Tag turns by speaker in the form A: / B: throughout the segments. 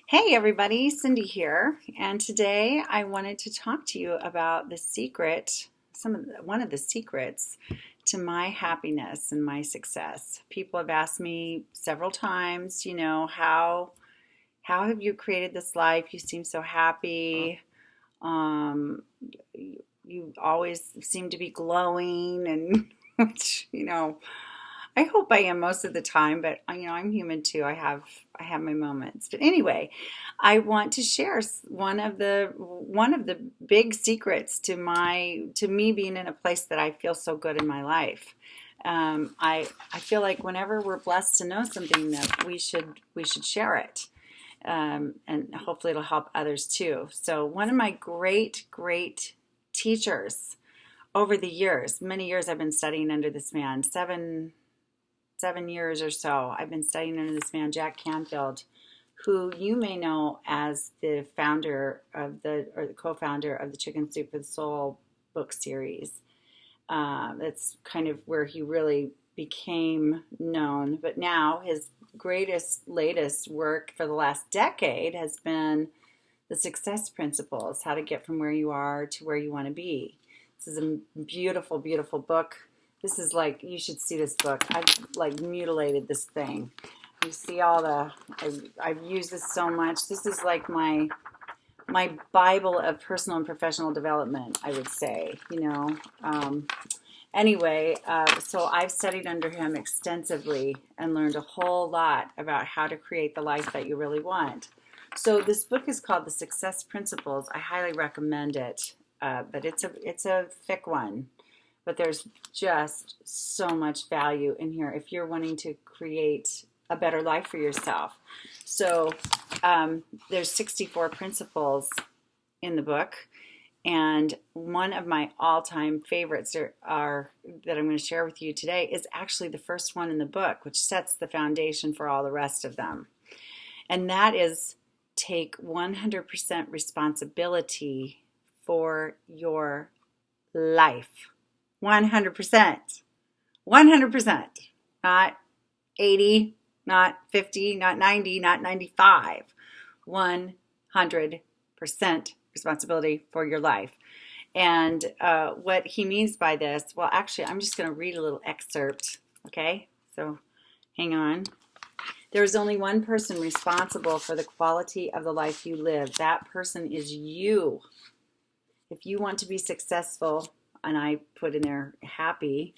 A: Hey everybody, Cindy here, and today I wanted to talk to you about one of the secrets to my happiness and my success. People have asked me several times, how have you created this life? You seem so happy. Um, you always seem to be glowing, and which I hope I am most of the time, but I'm human too. I have my moments. But anyway, I want to share one of the big secrets to me being in a place that I feel so good in my life. I feel like whenever we're blessed to know something, that we should share it, and hopefully it'll help others too. So one of my great teachers over the years, many years I've been studying under this man, 7 years or so, I've been studying under this man, Jack Canfield, who you may know as the co-founder of the Chicken Soup for the Soul book series. That's kind of where he really became known. But now his latest work for the last decade has been the Success Principles, how to get from where you are to where you want to be. This is a beautiful, beautiful book. This is you should see this book. I've mutilated this thing. You see I've used this so much. This is like my Bible of personal and professional development, I would say, Anyway, so I've studied under him extensively and learned a whole lot about how to create the life that you really want. So this book is called The Success Principles. I highly recommend it, but it's a thick one. But there's just so much value in here if you're wanting to create a better life for yourself. So there's 64 principles in the book, and one of my all-time favorites are that I'm going to share with you today is actually the first one in the book, which sets the foundation for all the rest of them. And that is take 100% responsibility for your life. 100%. 100%. Not 80, not 50, not 90, not 95. 100% responsibility for your life. And what he means by this, well, actually, I'm just going to read a little excerpt, okay? So hang on. There is only one person responsible for the quality of the life you live. That person is you. If you want to be successful, and I put in there happy,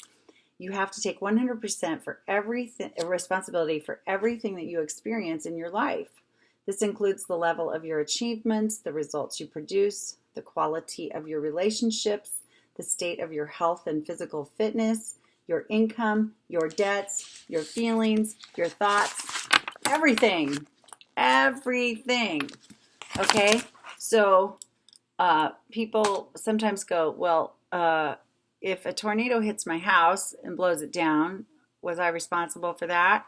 A: you have to take 100% for everything, responsibility for everything that you experience in your life. This includes the level of your achievements, the results you produce, the quality of your relationships, the state of your health and physical fitness, your income, your debts, your feelings, your thoughts, everything. Everything. Okay? So people sometimes go, well, if a tornado hits my house and blows it down, was I responsible for that?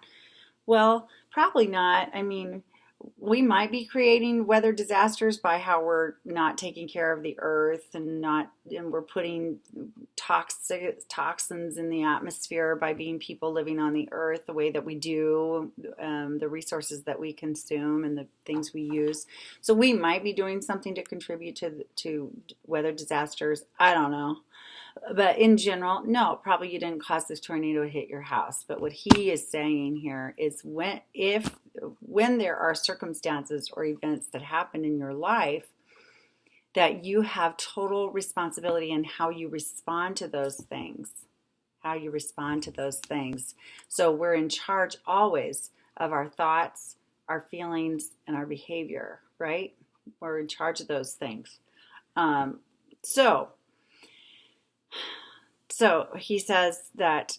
A: Well, probably not. I mean, we might be creating weather disasters by how we're not taking care of the earth and we're putting toxins in the atmosphere by being people living on the earth the way that we do, the resources that we consume and the things we use. So we might be doing something to contribute to weather disasters. I don't know. But in general, no, probably you didn't cause this tornado to hit your house. But what he is saying here is when there are circumstances or events that happen in your life, that you have total responsibility in how you respond to those things. How you respond to those things. So we're in charge always of our thoughts, our feelings, and our behavior, right? We're in charge of those things. So he says that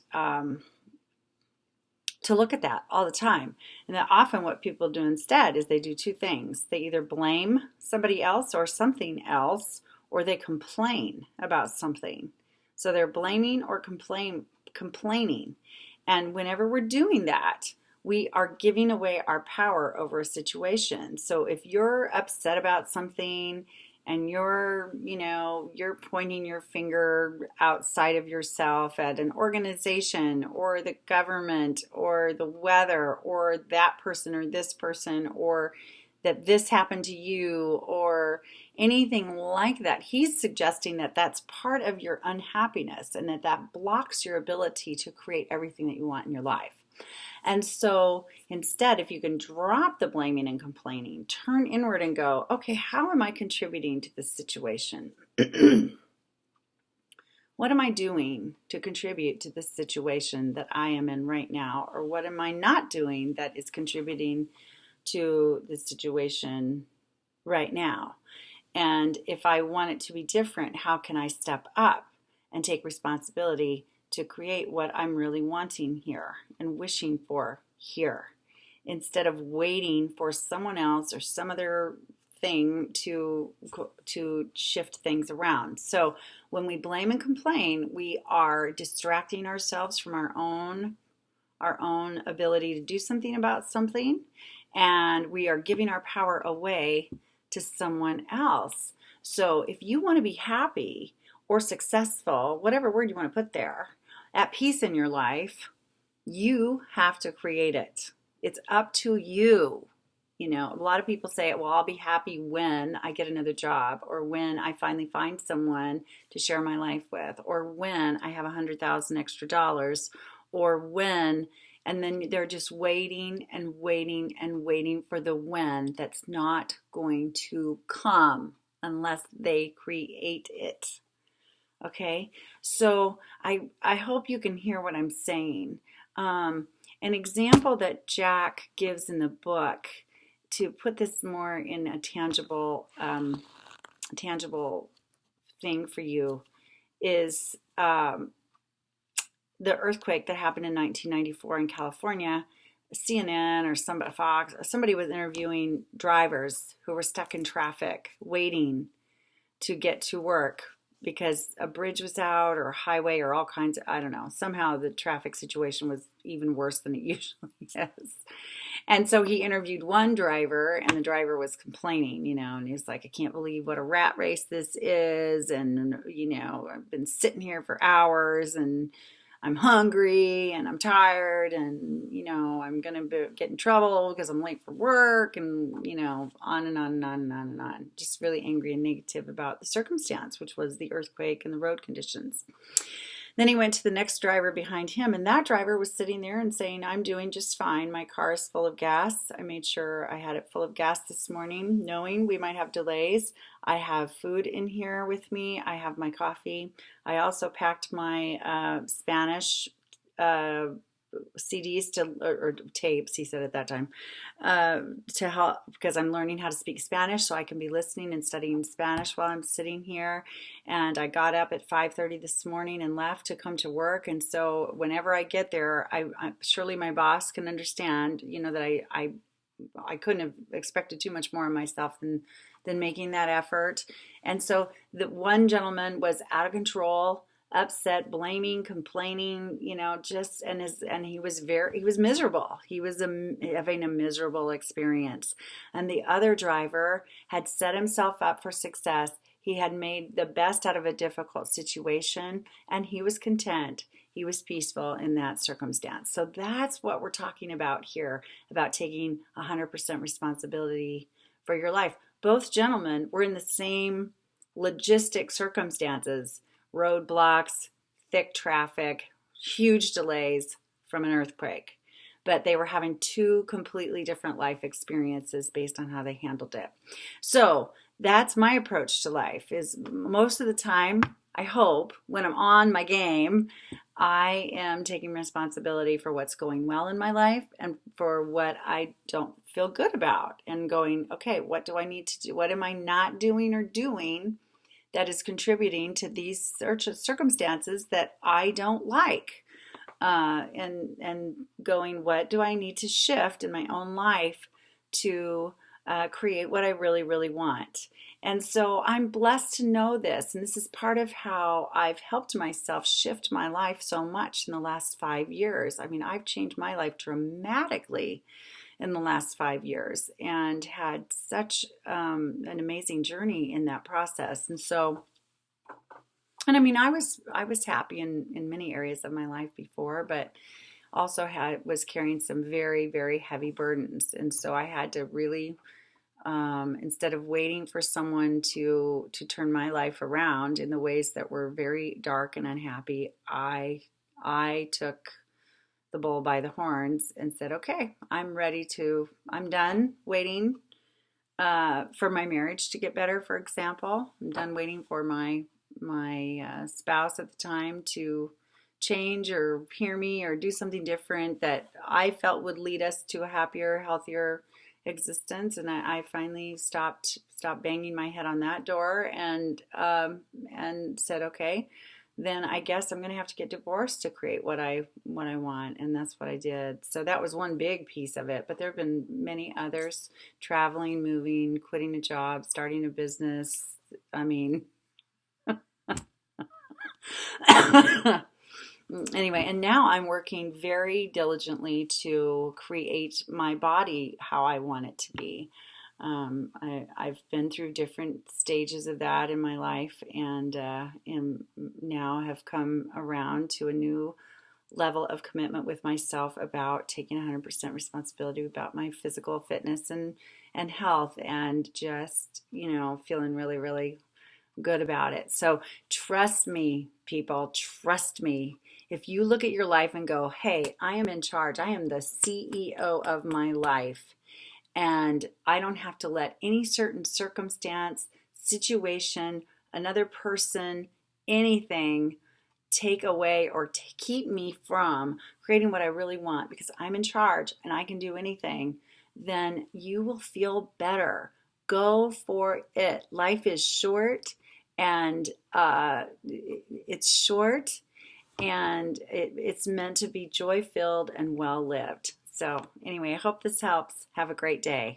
A: to look at that all the time. And that often what people do instead is they do two things. They either blame somebody else or something else, or they complain about something. So they're blaming or complaining. And whenever we're doing that, we are giving away our power over a situation. So if you're upset about something and you're pointing your finger outside of yourself at an organization or the government or the weather or that person or this person or that this happened to you or anything like that. He's suggesting that that's part of your unhappiness and that that blocks your ability to create everything that you want in your life. And so instead, if you can drop the blaming and complaining, turn inward and go, okay, how am I contributing to this situation? What am I doing to contribute to this situation that I am in right now? Or what am I not doing that is contributing to the situation right now? And if I want it to be different, how can I step up and take responsibility to create what I'm really wanting here and wishing for here, instead of waiting for someone else or some other thing to shift things around? So when we blame and complain, we are distracting ourselves from our own ability to do something about something, and we are giving our power away to someone else. So if you want to be happy or successful, whatever word you want to put there, at peace in your life, you have to create it. It's up to you. You know, a lot of people say, well, I'll be happy when I get another job, or when I finally find someone to share my life with, or when I have $100,000 extra dollars, or when, and then they're just waiting and waiting and waiting for the when that's not going to come unless they create it. Okay, so I hope you can hear what I'm saying. An example that Jack gives in the book, to put this more in a tangible thing for you, is the earthquake that happened in 1994 in California. CNN or somebody was interviewing drivers who were stuck in traffic waiting to get to work because a bridge was out or a highway or all kinds of, I don't know, somehow the traffic situation was even worse than it usually is. And so he interviewed one driver, and the driver was complaining, you know, and he was like, I can't believe what a rat race this is. And, you know, I've been sitting here for hours, and I'm hungry, and I'm tired, and, you know, I'm going to get in trouble because I'm late for work, and, you know, on and on and on and on and on. Just really angry and negative about the circumstance, which was the earthquake and the road conditions. Then he went to the next driver behind him, and that driver was sitting there and saying, I'm doing just fine. My car is full of gas. I made sure I had it full of gas this morning, knowing we might have delays. I have food in here with me. I have my coffee. I also packed my Spanish CDs or tapes, he said at that time, to help, because I'm learning how to speak Spanish, so I can be listening and studying Spanish while I'm sitting here. And I got up at 5:30 this morning and left to come to work. And so whenever I get there, I surely my boss can understand, you know, that I couldn't have expected too much more of myself than making that effort. And so the one gentleman was out of control, upset, blaming, complaining, you know, just, and he was miserable. He was having a miserable experience. And the other driver had set himself up for success. He had made the best out of a difficult situation, and he was content. He was peaceful in that circumstance. So that's what we're talking about here, about taking 100% responsibility for your life. Both gentlemen were in the same logistic circumstances: roadblocks, thick traffic, huge delays from an earthquake. But they were having two completely different life experiences based on how they handled it. So that's my approach to life, is most of the time, I hope, when I'm on my game, I am taking responsibility for what's going well in my life and for what I don't feel good about, and going, okay, what do I need to do? What am I not doing or doing that is contributing to these circumstances that I don't like? And going, what do I need to shift in my own life to create what I really, really want? And so I'm blessed to know this. And this is part of how I've helped myself shift my life so much in the last 5 years. I mean, I've changed my life dramatically in the last 5 years and had such an amazing journey in that process. And so, and I mean, I was happy in many areas of my life before, but also was carrying some very, very heavy burdens. And so I had to really instead of waiting for someone to turn my life around in the ways that were very dark and unhappy, I took the bull by the horns and said, okay, I'm done waiting for my marriage to get better, for example. I'm done waiting for my spouse at the time to change or hear me or do something different that I felt would lead us to a happier, healthier existence. And I finally stopped banging my head on that door and said, okay, then I guess I'm going to have to get divorced to create what I want, and that's what I did. So that was one big piece of it, but there have been many others: traveling, moving, quitting a job, starting a business. I mean, anyway, and now I'm working very diligently to create my body how I want it to be. I've been through different stages of that in my life, and am now have come around to a new level of commitment with myself about taking 100% responsibility about my physical fitness and health, and just, feeling really, really good about it. So trust me, people, trust me. If you look at your life and go, hey, I am in charge, I am the CEO of my life, and I don't have to let any certain circumstance, situation, another person, anything take away or keep me from creating what I really want, because I'm in charge and I can do anything, then you will feel better. Go for it. Life is short, and it's short, and it's meant to be joy-filled and well-lived. So anyway, I hope this helps. Have a great day.